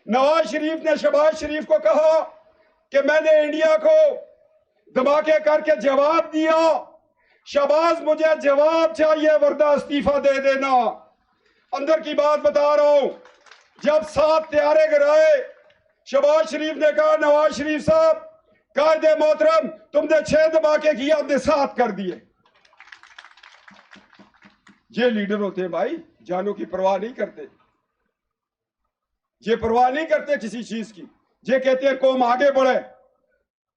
نواز شریف نے شہباز شریف کو کہا کہ میں نے انڈیا کو دھماکے کر کے جواب دیا، شہباز مجھے جواب چاہیے ورنہ استعفیٰ دے دینا۔ اندر کی بات بتا رہا ہوں، جب 7 طیارے گرائے، شہباز شریف نے کہا نواز شریف صاحب قائد محترم تم نے 6 دھماکے کیا، ہم نے 7 کر دیے۔ یہ لیڈر ہوتے ہیں بھائی، جانوں کی پرواہ نہیں کرتے، یہ پرواہ نہیں کرتے کسی چیز کی، یہ کہتے ہیں قوم آگے بڑھے۔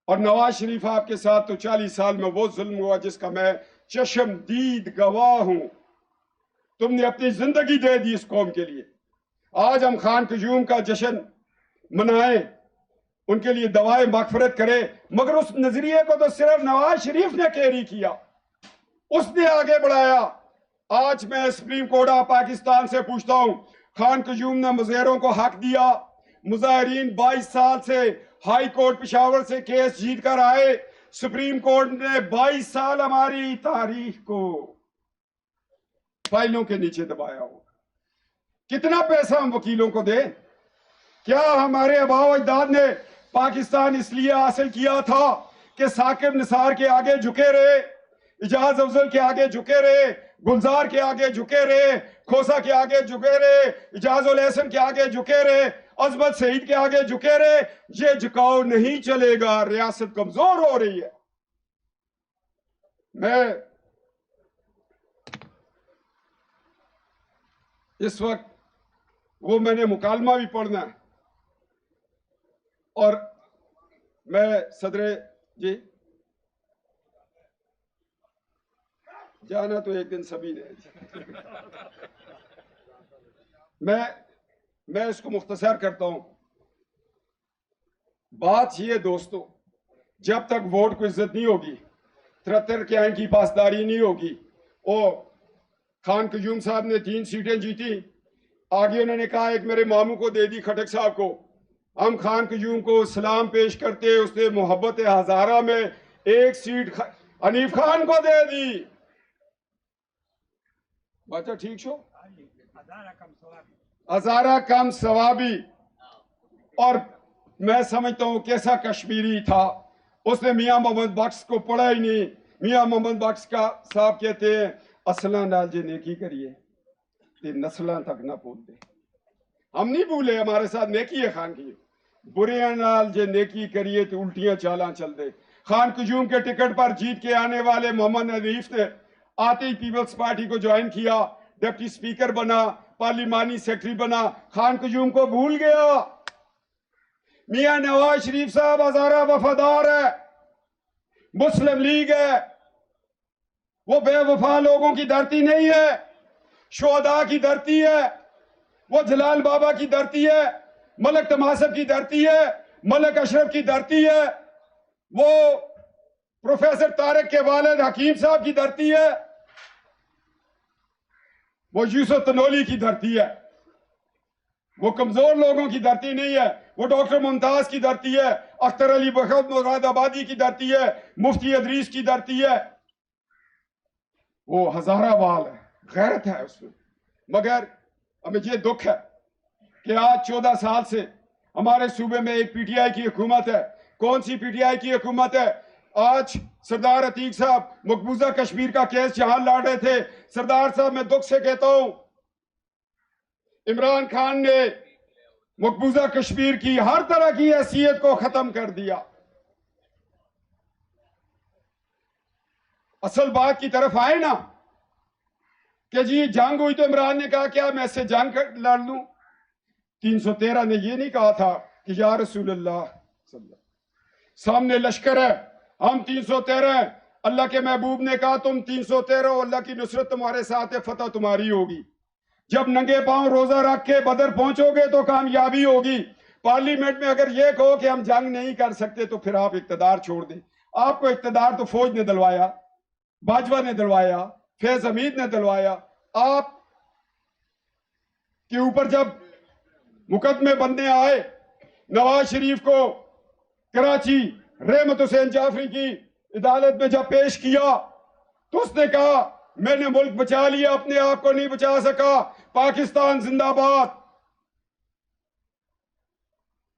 اور نواز شریف آپ کے ساتھ تو 40 سال میں وہ ظلم ہوا جس کا میں چشم دید گواہ ہوں۔ تم نے اپنی زندگی دے دی اس قوم کے لیے۔ آج ہم خان قیوم کا جشن منائیں، ان کے لیے دعائیں مغفرت کریں، مگر اس نظریے کو تو صرف نواز شریف نے کیری کیا، اس نے آگے بڑھایا۔ آج میں سپریم کورٹ آف پاکستان سے پوچھتا ہوں، خان قیوم نے مظاہروں کو حق دیا، مظاہرین 22 سال سے ہائی کورٹ پشاور سے کیس جیت کر آئے، سپریم کورٹ نے 22 سال ہماری تاریخ کو فائلوں کے نیچے دبایا ہو۔ کتنا پیسہ ہم وکیلوں کو دیں؟ کیا ہمارے آباء و اجداد نے پاکستان اس لیے حاصل کیا تھا کہ ثاقب نثار کے آگے جھکے رہے، اجاز افضل کے آگے جھکے رہے، گلزار کے آگے جھکے رہے، کھوسا کے آگے جھکے رہے، اجاز الحسن کے آگے جھکے رہے، عظمت سعید کے آگے جھکے رہے؟ یہ جھکاؤ نہیں چلے گا، ریاست کمزور ہو رہی ہے۔ میں اس وقت میں نے مکالمہ بھی پڑھنا ہے، اور میں صدر جی جانا تو ایک دن سبھی نے، میں اس کو مختصر کرتا ہوں۔ بات یہ دوستو، جب تک ووٹ کو عزت نہیں ہوگی، 73 کے آئین کی پاسداری نہیں ہوگی، اور خان قیوم صاحب نے 3 سیٹیں جیتی، آگے انہوں نے کہا ایک میرے ماموں کو دے دی کھٹک صاحب کو، ہم خان قیوم کو سلام پیش کرتے، اس نے محبت ہزارہ میں 1 سیٹ حنیف خان کو دے دی۔ بچہ ٹھیک شو؟ ہزارہ کم ثوابی۔ اور میں سمجھتا ہوں کیسا کشمیری تھا، اس نے میاں محمد بخش کو پڑھا ہی نہیں۔ میاں محمد بخش کا صاحب کہتے ہیں اصلاں نال جے نیکی کریے تے نسلاں تک نہ بھول دے۔ ہم نہیں بھولے، ہمارے ساتھ نیکی ہے خان کی، برے نال جے نیکی کریے تو الٹیاں چالاں چل دے۔ خان قیوم کے ٹکٹ پر جیت کے آنے والے محمد حنیف نے آتے ہی پیپلز پارٹی کو جوائن کیا، ڈپٹی سپیکر بنا، پارلیمانی سیکرٹری بنا، خان قیوم کو بھول گیا۔ میاں نواز شریف صاحب ہزارہ وفادار ہے، مسلم لیگ ہے، وہ بے وفا لوگوں کی دھرتی نہیں ہے، شہداء کی دھرتی ہے، وہ جلال بابا کی دھرتی ہے، ملک تماسب کی دھرتی ہے، ملک اشرف کی دھرتی ہے، وہ پروفیسر طارق کے والد حکیم صاحب کی دھرتی ہے، وہ یوسف تنولی کی دھرتی ہے، وہ کمزور لوگوں کی دھرتی نہیں ہے، وہ ڈاکٹر ممتاز کی دھرتی ہے، اختر علی بخت مراد آبادی کی دھرتی ہے، مفتی ادریس کی دھرتی ہے۔ وہ ہزارہ وال ہے، غیرت ہے اس میں۔ مگر ہمیں یہ دکھ ہے کہ آج 14 سال سے ہمارے صوبے میں ایک پی ٹی آئی کی حکومت ہے۔ کون سی پی ٹی آئی کی حکومت ہے؟ آج سردار عتیق صاحب مقبوضہ کشمیر کا کیس جہاں لڑ رہے تھے، سردار صاحب میں دکھ سے کہتا ہوں عمران خان نے مقبوضہ کشمیر کی ہر طرح کی حیثیت کو ختم کر دیا۔ اصل بات کی طرف آئے نا کہ جی جنگ ہوئی تو عمران نے کہا کیا میں اس سے جنگ لڑ لوں؟ 313 نے یہ نہیں کہا تھا کہ یا رسول اللہ صلی اللہ علیہ وسلم سامنے لشکر ہے، ہم 313 ہیں، اللہ کے محبوب نے کہا تم 313 ہو، اللہ کی نصرت تمہارے ساتھ ہے، فتح تمہاری ہوگی۔ جب ننگے پاؤں روزہ رکھ کے بدر پہنچو گے تو کامیابی ہوگی۔ پارلیمنٹ میں اگر یہ کہو کہ ہم جنگ نہیں کر سکتے تو پھر آپ اقتدار چھوڑ دیں۔ آپ کو اقتدار تو فوج نے دلوایا، باجوہ نے دلوایا، فیض حمید نے دلوایا۔ آپ کے اوپر جب مقدمے بننے آئے، نواز شریف کو کراچی رحمت حسین جعفری کی عدالت میں جب پیش کیا تو اس نے کہا میں نے ملک بچا لیا، اپنے آپ کو نہیں بچا سکا، پاکستان زندہ باد۔